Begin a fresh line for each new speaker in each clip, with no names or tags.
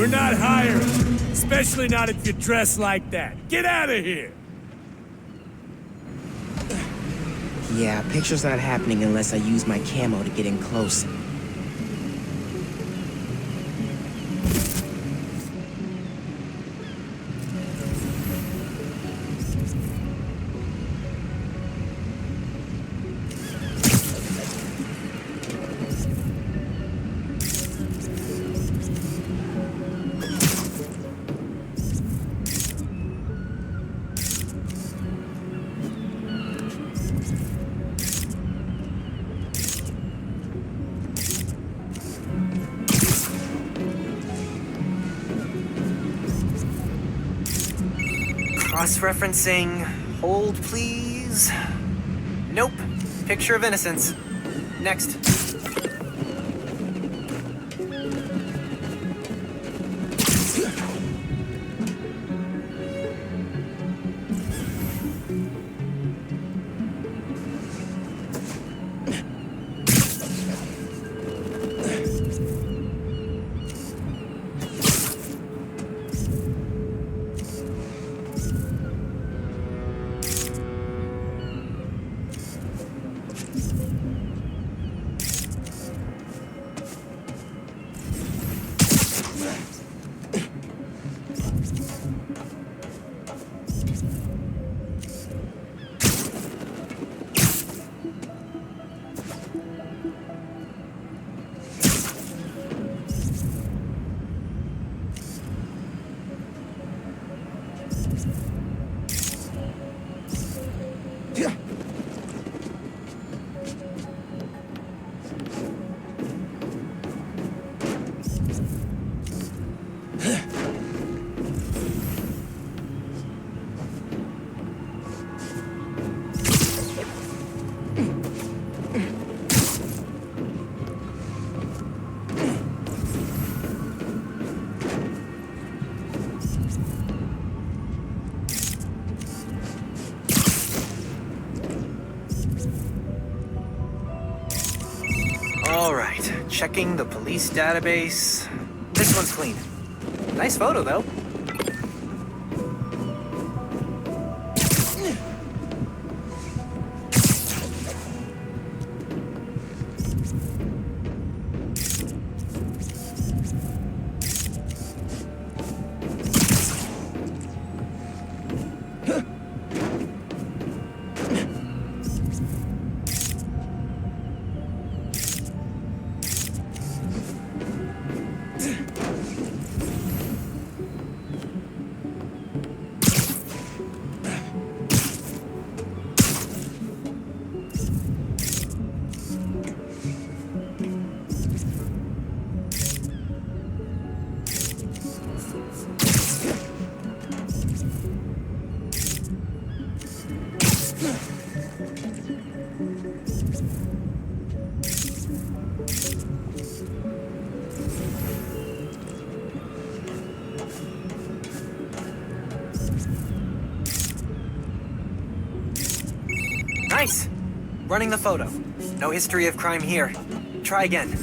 We're not hiring. Especially not if you dress like that. Get out of here!
Yeah, picture's not happening unless I use my camo to get in close.
Cross-referencing. Hold, please. Nope. Picture of innocence. Next. All right, checking the police database. This one's clean. Nice photo, though. Nice! Running the photo. No history of crime here. Try again.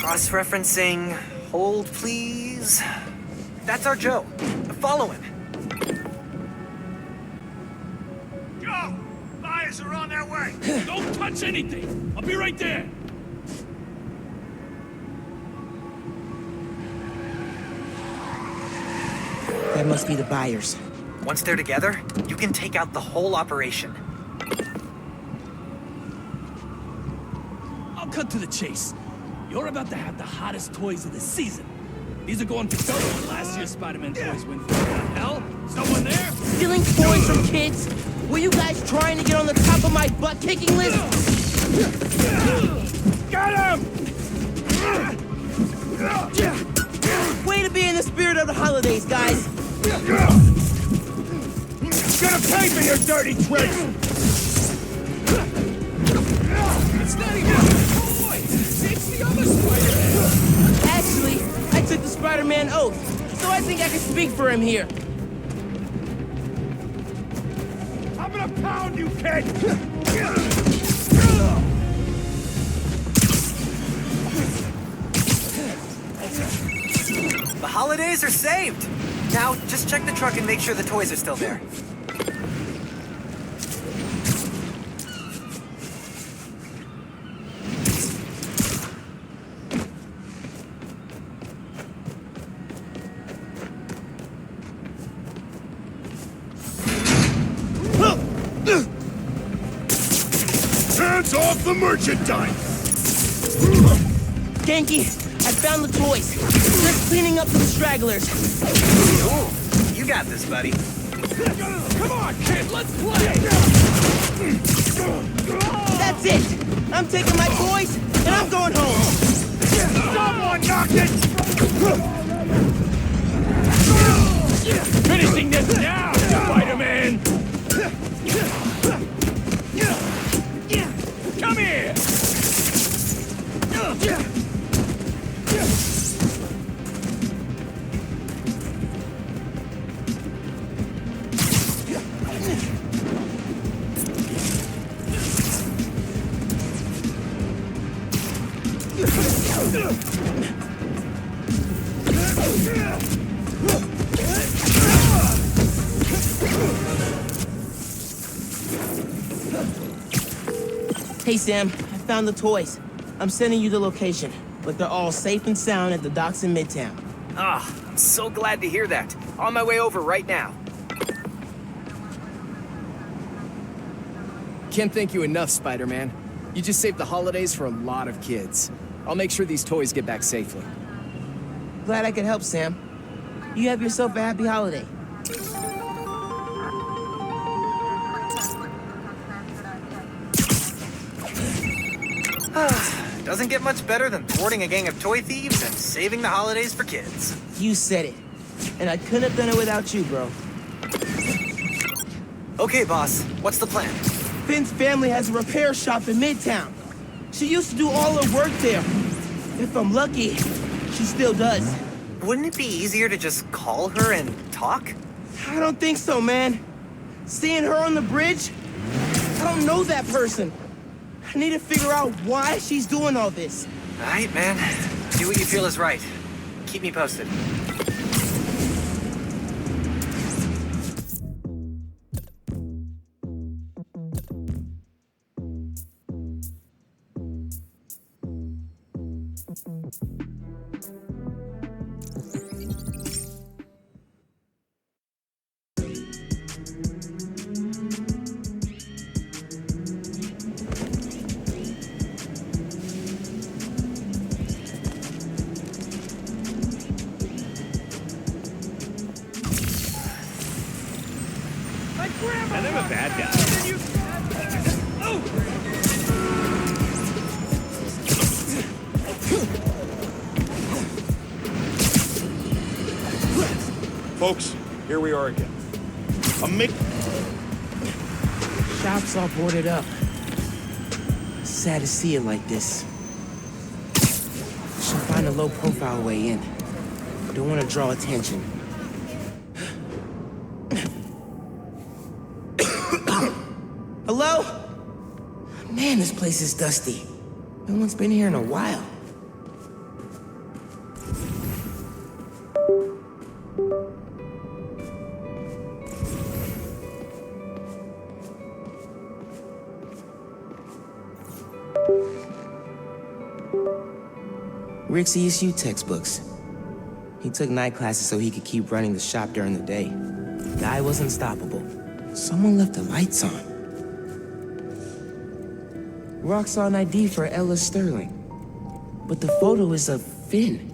Cross-referencing. Hold, please. That's our Joe. Follow him.
Joe! Buyers are on their way! Don't touch anything! I'll be right there!
That must be the buyers.
Once they're together, you can take out the whole operation.
I'll cut to the chase. You're about to have the hottest toys of the season. These are going for double what last year's Spider-Man toys went for. What the hell? Someone there?
Stealing toys from kids? Were you guys trying to get on the top of my butt-kicking list?
Got him!
Way to be in the spirit of the holidays, guys.
Gonna pay for your dirty tricks! It's not even a toy! It's the other Spider-Man!
Actually, I took the Spider-Man oath, so I think I can speak for him here.
I'm gonna pound you, kid!
The holidays are saved! Now, just check the truck and make sure the toys are still there.
Hands off the merchandise!
Genki, I found the toys. Just cleaning up some stragglers.
Cool. You got this, buddy.
Come on, kid, let's play!
That's it. I'm taking my toys, and I'm going home.
Someone knock it! Finishing this now, Spider-Man! Come here!
Hey, Sam, I found the toys. I'm sending you the location, but they're all safe and sound at the docks in Midtown.
Ah, I'm so glad to hear that. On my way over right now.
Can't thank you enough, Spider-Man. You just saved the holidays for a lot of kids. I'll make sure these toys get back safely.
Glad I could help, Sam. You have yourself a happy holiday.
Doesn't get much better than thwarting a gang of toy thieves and saving the holidays for kids.
You said it. And I couldn't have done it without you, bro.
Okay, boss. What's the plan?
Finn's family has a repair shop in Midtown. She used to do all her work there. If I'm lucky, she still does.
Wouldn't it be easier to just call her and talk?
I don't think so, man. Seeing her on the bridge? I don't know that person. I need to figure out why she's doing all this.
All right, man. Do what you feel is right. Keep me posted.
And I'm a bad guy.
Folks, here we are again.
Shop's all boarded up. Sad to see it like this. Should find a low-profile way in. Don't want to draw attention.
Hello?
Man, this place is dusty. No one's been here in a while. Rick's ESU textbooks. He took night classes so he could keep running the shop during the day. Guy was unstoppable. Someone left the lights on. Rock saw an ID for Ella Sterling. But the photo is of Finn.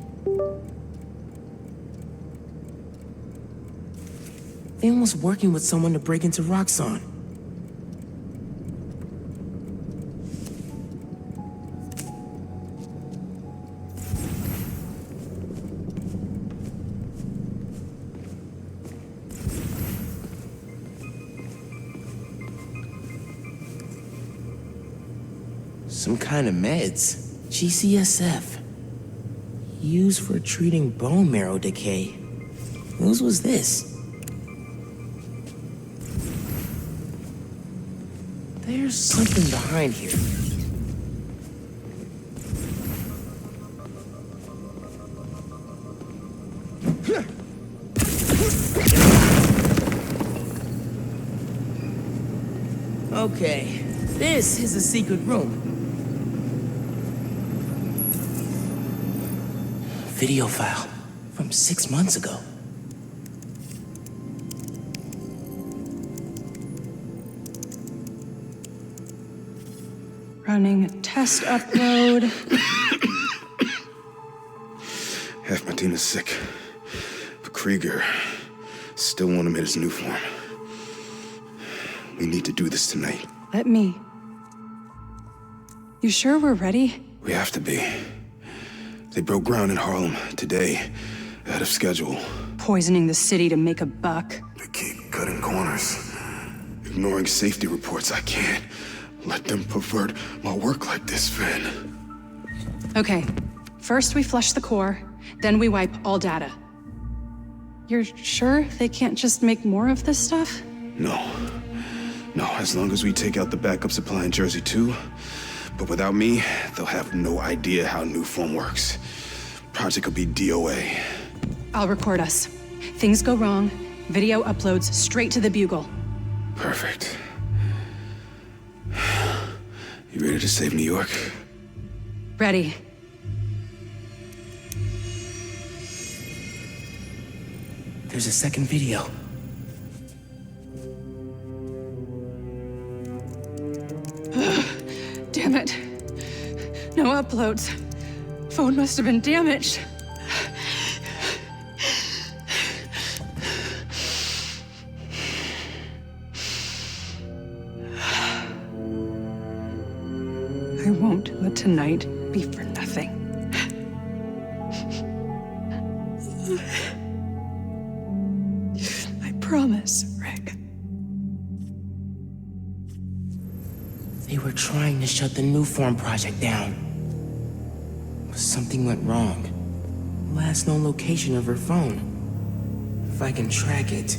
Finn was working with someone to break into Roxxon. Some kind of meds. GCSF. Used for treating bone marrow decay. Whose was this? There's something behind here. Okay, this is a secret room. Video file from 6 months ago.
Running a test upload.
Half my team is sick, but Krieger still want him in his new form. We need to do this tonight.
Let me. You sure we're ready?
We have to be. They broke ground in Harlem today, ahead of schedule.
Poisoning the city to make a buck.
They keep cutting corners, ignoring safety reports. I can't let them pervert my work like this, Finn.
Okay, first we flush the core, then we wipe all data. You're sure they can't just make more of this stuff?
No, as long as we take out the backup supply in Jersey too. But without me, they'll have no idea how new form works. Project will be DOA.
I'll record us. Things go wrong, video uploads straight to the Bugle.
Perfect. You ready to save New York?
Ready.
There's a second video.
Damn it. No uploads. Phone must have been damaged. I won't let tonight be for nothing. I promise, Rick.
They were trying to shut the New Form project down. But something went wrong. Last known location of her phone. If I can track it.